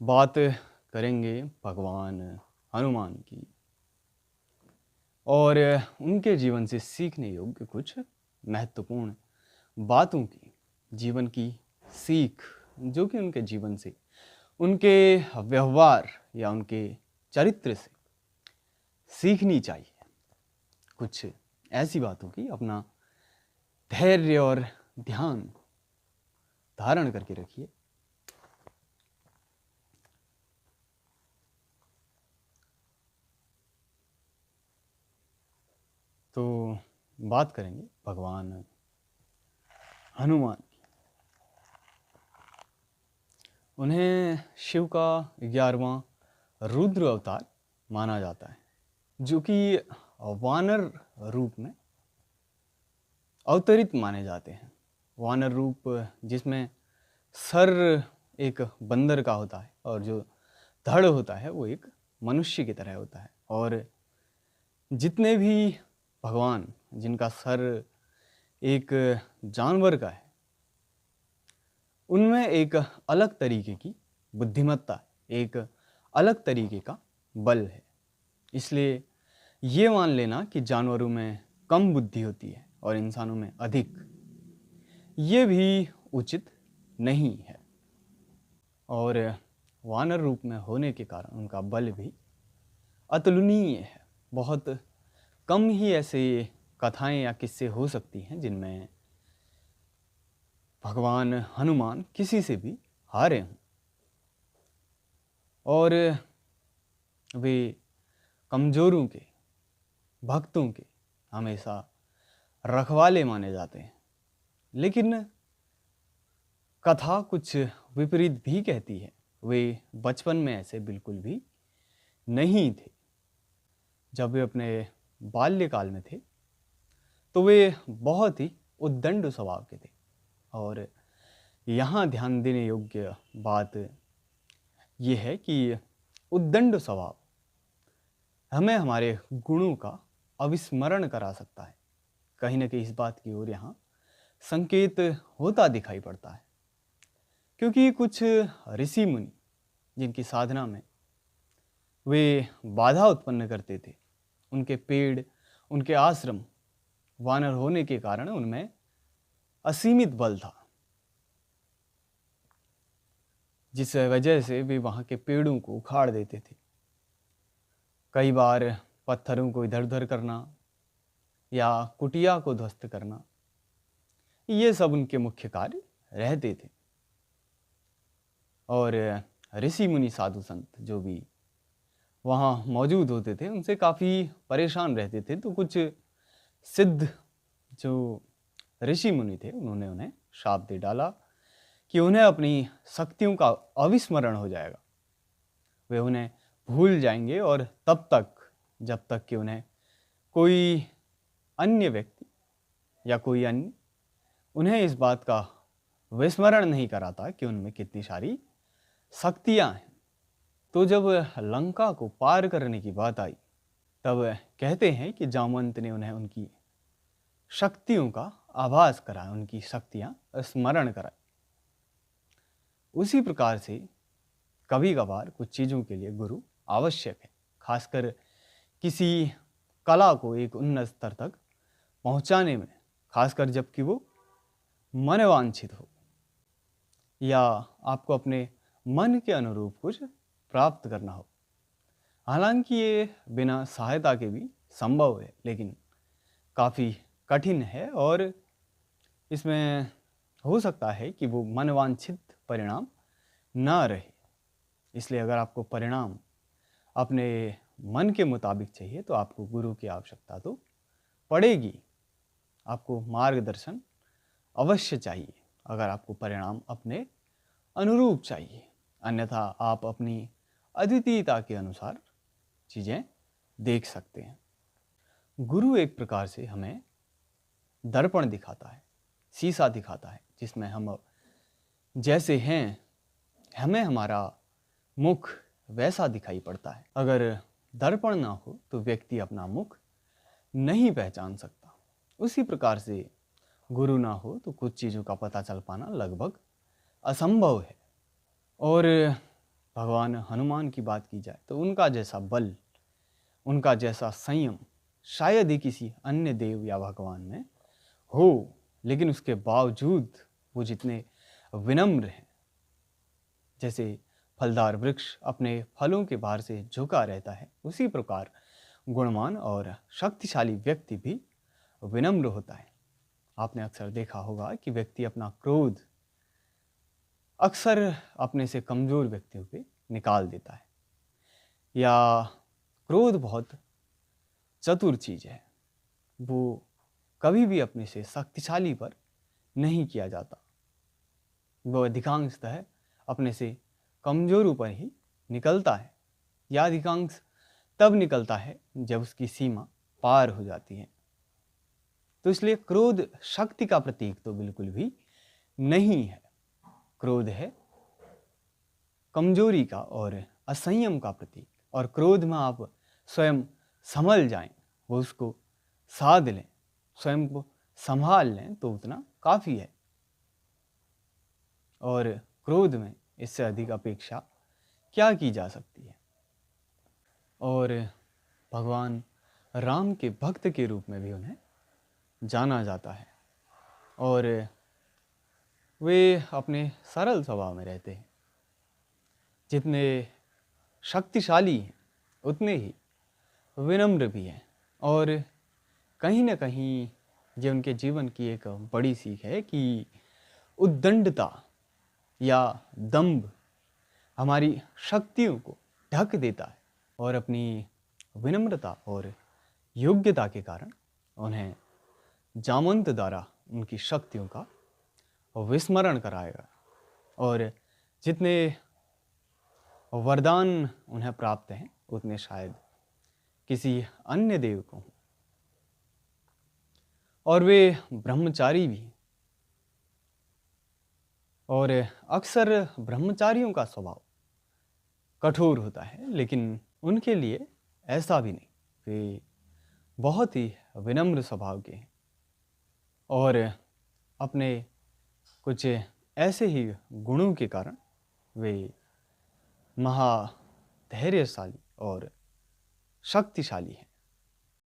बात करेंगे भगवान हनुमान की और उनके जीवन से सीखने योग्य कुछ महत्वपूर्ण बातों की, जीवन की सीख जो कि उनके जीवन से, उनके व्यवहार या उनके चरित्र से सीखनी चाहिए। कुछ ऐसी बातों की अपना धैर्य और ध्यान धारण करके रखिए। तो बात करेंगे भगवान हनुमान की। उन्हें शिव का 11वां रुद्र अवतार माना जाता है, जो कि वानर रूप में अवतरित माने जाते हैं। वानर रूप जिसमें सर एक बंदर का होता है और जो धड़ होता है वो एक मनुष्य की तरह होता है। और जितने भी भगवान जिनका सर एक जानवर का है, उनमें एक अलग तरीके की बुद्धिमत्ता, एक अलग तरीके का बल है। इसलिए ये मान लेना कि जानवरों में कम बुद्धि होती है और इंसानों में अधिक, ये भी उचित नहीं है। और वानर रूप में होने के कारण उनका बल भी अतुलनीय है। बहुत कम ही ऐसे कथाएं या किस्से हो सकती हैं जिनमें भगवान हनुमान किसी से भी हारे हों। और वे कमजोरों के, भक्तों के हमेशा रखवाले माने जाते हैं। लेकिन कथा कुछ विपरीत भी कहती है। वे बचपन में ऐसे बिल्कुल भी नहीं थे। जब वे अपने बाल्यकाल में थे तो वे बहुत ही उद्दंड स्वभाव के थे। और यहाँ ध्यान देने योग्य बात यह है कि उद्दंड स्वभाव हमें हमारे गुणों का अविस्मरण करा सकता है। कहीं ना कहीं इस बात की ओर यहाँ संकेत होता दिखाई पड़ता है, क्योंकि कुछ ऋषि मुनि जिनकी साधना में वे बाधा उत्पन्न करते थे, उनके पेड़, उनके आश्रम वानर होने के कारण उनमें असीमित बल था, जिस वजह से वे वहाँ के पेड़ों को उखाड़ देते थे। कई बार पत्थरों को इधर उधर करना या कुटिया को ध्वस्त करना, ये सब उनके मुख्य कार्य रहते थे। और ऋषि मुनि साधु संत जो भी वहाँ मौजूद होते थे उनसे काफ़ी परेशान रहते थे। तो कुछ सिद्ध जो ऋषि मुनि थे उन्होंने उन्हें शाप दे डाला कि उन्हें अपनी शक्तियों का अविस्मरण हो जाएगा, वे उन्हें भूल जाएंगे और तब तक जब तक कि उन्हें कोई अन्य व्यक्ति या कोई अन्य उन्हें इस बात का विस्मरण नहीं कराता कि उनमें कितनी सारी शक्तियां हैं। तो जब लंका को पार करने की बात आई तब कहते हैं कि जामवंत ने उन्हें उनकी शक्तियों का आभास कराया, उनकी शक्तियां स्मरण कराई। उसी प्रकार से कभी कभार कुछ चीज़ों के लिए गुरु आवश्यक है, खासकर किसी कला को एक उन्नत स्तर तक पहुंचाने में, खासकर जबकि वो मनवांछित हो या आपको अपने मन के अनुरूप कुछ प्राप्त करना हो। हालांकि ये बिना सहायता के भी संभव है, लेकिन काफ़ी कठिन है और इसमें हो सकता है कि वो मनवांछित परिणाम ना रहे। इसलिए अगर आपको परिणाम अपने मन के मुताबिक चाहिए तो आपको गुरु की आवश्यकता तो पड़ेगी। आपको मार्गदर्शन अवश्य चाहिए अगर आपको परिणाम अपने अनुरूप चाहिए। अन्यथा आप अपनी अद्वितीयता के अनुसार चीज़ें देख सकते हैं। गुरु एक प्रकार से हमें दर्पण दिखाता है, शीशा दिखाता है, जिसमें हम जैसे हैं हमें हमारा मुख वैसा दिखाई पड़ता है। अगर दर्पण ना हो तो व्यक्ति अपना मुख नहीं पहचान सकता। उसी प्रकार से गुरु ना हो तो कुछ चीज़ों का पता चल पाना लगभग असंभव है। और भगवान हनुमान की बात की जाए तो उनका जैसा बल, उनका जैसा संयम शायद ही किसी अन्य देव या भगवान में हो, लेकिन उसके बावजूद वो जितने विनम्र हैं, जैसे फलदार वृक्ष अपने फलों के भार से झुका रहता है, उसी प्रकार गुणवान और शक्तिशाली व्यक्ति भी विनम्र होता है। आपने अक्सर देखा होगा कि व्यक्ति अपना क्रोध अक्सर अपने से कमज़ोर व्यक्तियों पे निकाल देता है, या क्रोध बहुत चतुर चीज़ है, वो कभी भी अपने से शक्तिशाली पर नहीं किया जाता, वो अधिकांशतः अपने से कमज़ोरों पर ही निकलता है, या अधिकांश तब निकलता है जब उसकी सीमा पार हो जाती है। तो इसलिए क्रोध शक्ति का प्रतीक तो बिल्कुल भी नहीं है। क्रोध है कमजोरी का और असंयम का प्रतीक, और क्रोध में आप स्वयं संभल जाएं, वो उसको साध लें, स्वयं को संभाल लें, तो उतना काफ़ी है। और क्रोध में इससे अधिक अपेक्षा क्या की जा सकती है। और भगवान राम के भक्त के रूप में भी उन्हें जाना जाता है, और वे अपने सरल स्वभाव में रहते हैं। जितने शक्तिशाली हैं उतने ही विनम्र भी हैं, और कहीं ना कहीं ये उनके जीवन की एक बड़ी सीख है कि उद्दंडता या दंभ हमारी शक्तियों को ढक देता है, और अपनी विनम्रता और योग्यता के कारण उन्हें जामवंत द्वारा उनकी शक्तियों का विस्मरण कराएगा, और जितने वरदान उन्हें प्राप्त हैं उतने शायद किसी अन्य देव को हों। और वे ब्रह्मचारी भी, और अक्सर ब्रह्मचारियों का स्वभाव कठोर होता है, लेकिन उनके लिए ऐसा भी नहीं, वे बहुत ही विनम्र स्वभाव के हैं, और अपने कुछ ऐसे ही गुणों के कारण वे महाधैर्यशाली और शक्तिशाली हैं।